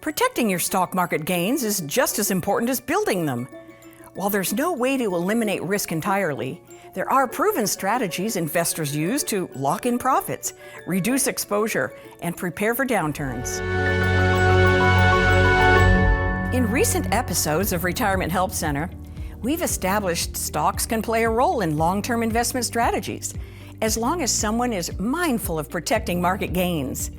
Protecting your stock market gains is just as important as building them. While there's no way to eliminate risk entirely, there are proven strategies investors use to lock in profits, reduce exposure, and prepare for downturns. In recent episodes of Retirement Help Center, we've established stocks can play a role in long-term investment strategies, as long as someone is mindful of protecting market gains.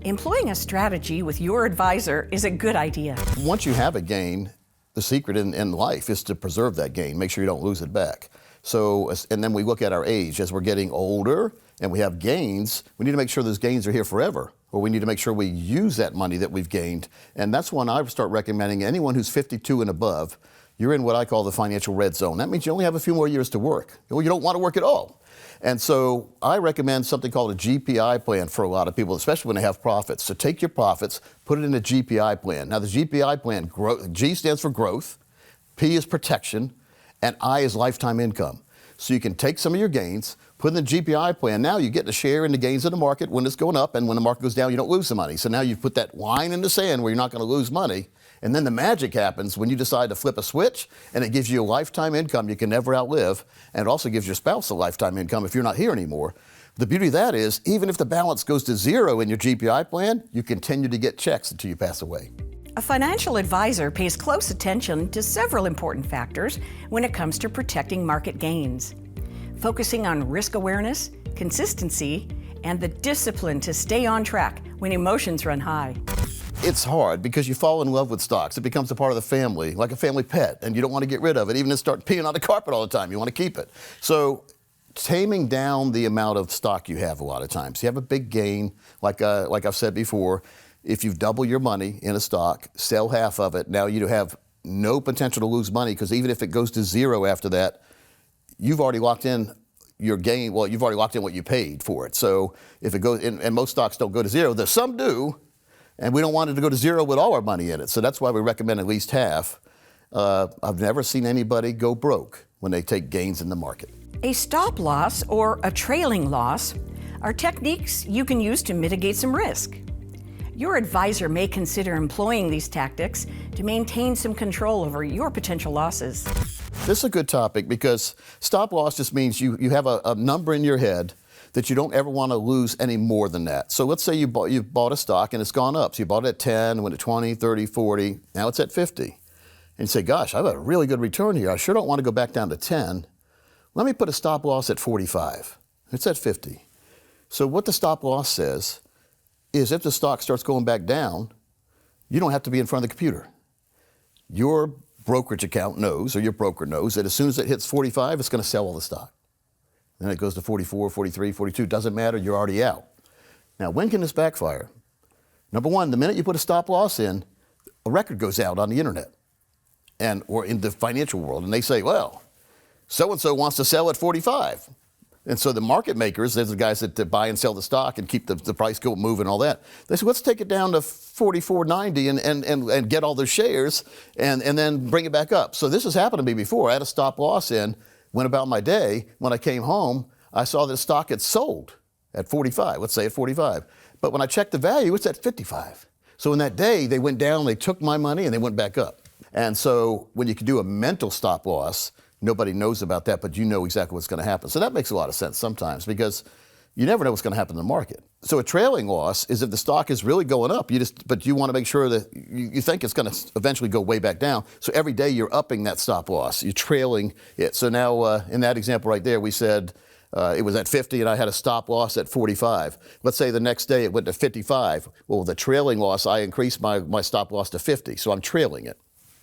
Employing a strategy with your advisor is a good idea. Once you have a gain, the secret in life is to preserve that gain, make sure you don't lose it back. So, and then we look at our age. As we're getting older and we have gains, we need to make sure those gains are here forever, or we need to make sure we use that money that we've gained. And that's when I start recommending anyone who's 52 and above, you're in what I call the financial red zone. That means you only have a few more years to work. You don't want to work at all. And so I recommend something called a GPI plan for a lot of people, especially when they have profits. So take your profits, put it in a GPI plan. Now the GPI plan, G stands for growth, P is protection, and I is lifetime income. So you can take some of your gains, put in the GPI plan. Now you get to share in the gains of the market when it's going up, and when the market goes down, you don't lose the money. So now you've put that line in the sand where you're not going to lose money. And then the magic happens when you decide to flip a switch, and it gives you a lifetime income you can never outlive, and it also gives your spouse a lifetime income if you're not here anymore. The beauty of that is, even if the balance goes to zero in your GPI plan, you continue to get checks until you pass away. A financial advisor pays close attention to several important factors when it comes to protecting market gains, focusing on risk awareness, consistency, and the discipline to stay on track when emotions run high. It's hard because you fall in love with stocks. It becomes a part of the family, like a family pet, and you don't want to get rid of it, even if it starts peeing on the carpet all the time. You want to keep it. So taming down the amount of stock you have a lot of times. You have a big gain, like I've said before. If you've doubled your money in a stock, sell half of it. Now you have no potential to lose money, because even if it goes to zero after that, you've already locked in your gain. Well, you've already locked in what you paid for it. So if it goes, and most stocks don't go to zero, there's some do, and we don't want it to go to zero with all our money in it. So that's why we recommend at least half. I've never seen anybody go broke when they take gains in the market. A stop loss or a trailing loss are techniques you can use to mitigate some risk. Your advisor may consider employing these tactics to maintain some control over your potential losses. This is a good topic because stop loss just means you have a number in your head that you don't ever want to lose any more than that. So let's say you bought a stock and it's gone up. So you bought it at 10, went to 20, 30, 40. Now it's at 50. And you say, gosh, I've had a really good return here. I sure don't want to go back down to 10. Let me put a stop loss at 45. It's at 50. So what the stop loss says is if the stock starts going back down, you don't have to be in front of the computer. Your brokerage account knows, or your broker knows, that as soon as it hits 45, it's going to sell all the stock. Then it goes to 44, 43, 42, doesn't matter, you're already out. Now, when can this backfire? Number one, the minute you put a stop loss in, a record goes out on the internet or in the financial world, and they say, well, so-and-so wants to sell at 45. And so the market makers, there's the guys that buy and sell the stock and keep the price go moving and all that. They say, let's take it down to 44.90 and get all their shares and then bring it back up. So this has happened to me before. I had a stop loss in, went about my day. When I came home, I saw that the stock had sold at 45, let's say at 45. But when I checked the value, it's at 55. So in that day, they went down, they took my money, and they went back up. And so when you can do a mental stop loss, nobody knows about that, but you know exactly what's going to happen. So that makes a lot of sense sometimes because you never know what's going to happen in the market. So a trailing loss is if the stock is really going up, but you want to make sure that you think it's going to eventually go way back down. So every day you're upping that stop loss. You're trailing it. So now in that example right there, we said it was at 50 and I had a stop loss at 45. Let's say the next day it went to 55. Well, the trailing loss, I increased my stop loss to 50. So I'm trailing it.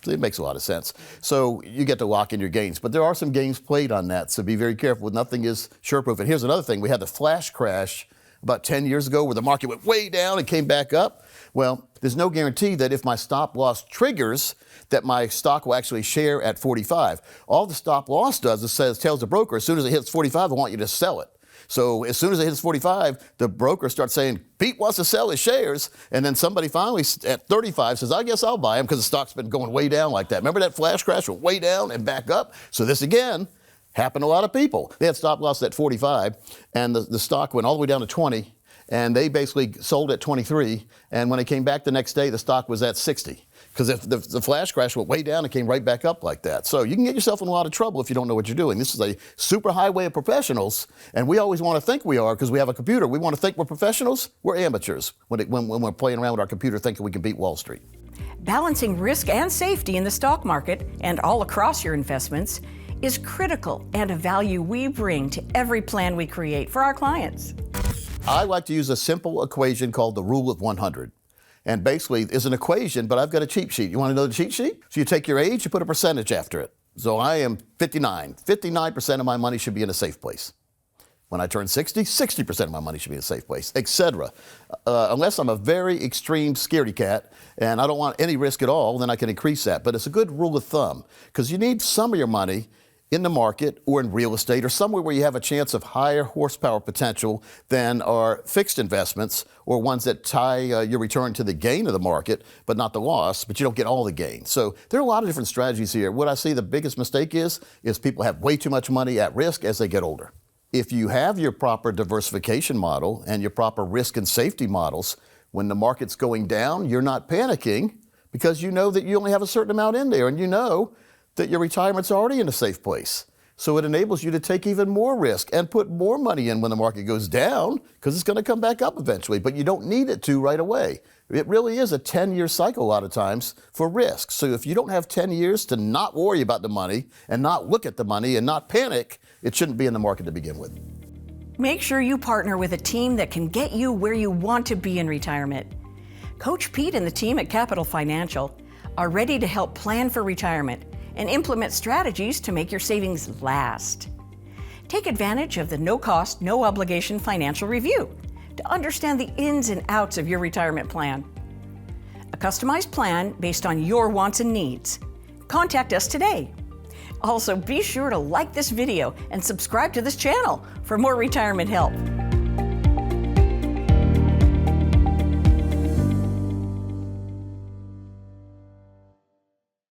It makes a lot of sense. So you get to lock in your gains. But there are some games played on that, so be very careful. Nothing is sure-proof. And here's another thing. We had the flash crash about 10 years ago where the market went way down and came back up. Well, there's no guarantee that if my stop loss triggers that my stock will actually share at 45. All the stop loss does is tells the broker, as soon as it hits 45, I want you to sell it. So as soon as it hits 45, the broker starts saying, Pete wants to sell his shares. And then somebody finally at 35 says, I guess I'll buy them because the stock's been going way down like that. Remember that flash crash went way down and back up? So this again happened to a lot of people. They had stop loss at 45 and the stock went all the way down to 20. and they basically sold at 23, and when it came back the next day, the stock was at 60. Because if the flash crash went way down and came right back up like that. So you can get yourself in a lot of trouble if you don't know what you're doing. This is a super highway of professionals, and we always want to think we are because we have a computer. We want to think we're professionals. We're amateurs when we're playing around with our computer thinking we can beat Wall Street. Balancing risk and safety in the stock market and all across your investments is critical and a value we bring to every plan we create for our clients. I like to use a simple equation called the rule of 100. And basically, it's an equation, but I've got a cheat sheet. You want to know the cheat sheet? So you take your age, you put a percentage after it. So I am 59. 59% of my money should be in a safe place. When I turn 60, 60% of my money should be in a safe place, etc. Unless I'm a very extreme scaredy cat and I don't want any risk at all, then I can increase that. But it's a good rule of thumb because you need some of your money in the market or in real estate or somewhere where you have a chance of higher horsepower potential than are fixed investments or ones that tie your return to the gain of the market, but not the loss, but you don't get all the gain. So there are a lot of different strategies here. What I see the biggest mistake is people have way too much money at risk as they get older. If you have your proper diversification model and your proper risk and safety models, when the market's going down, you're not panicking because you know that you only have a certain amount in there and you know that your retirement's already in a safe place. So it enables you to take even more risk and put more money in when the market goes down because it's going to come back up eventually, but you don't need it to right away. It really is a 10-year cycle a lot of times for risk. So if you don't have 10 years to not worry about the money and not look at the money and not panic, it shouldn't be in the market to begin with. Make sure you partner with a team that can get you where you want to be in retirement. Coach Pete and the team at Capital Financial are ready to help plan for retirement and implement strategies to make your savings last. Take advantage of the no-cost, no-obligation financial review to understand the ins and outs of your retirement plan. A customized plan based on your wants and needs. Contact us today. Also, be sure to like this video and subscribe to this channel for more retirement help.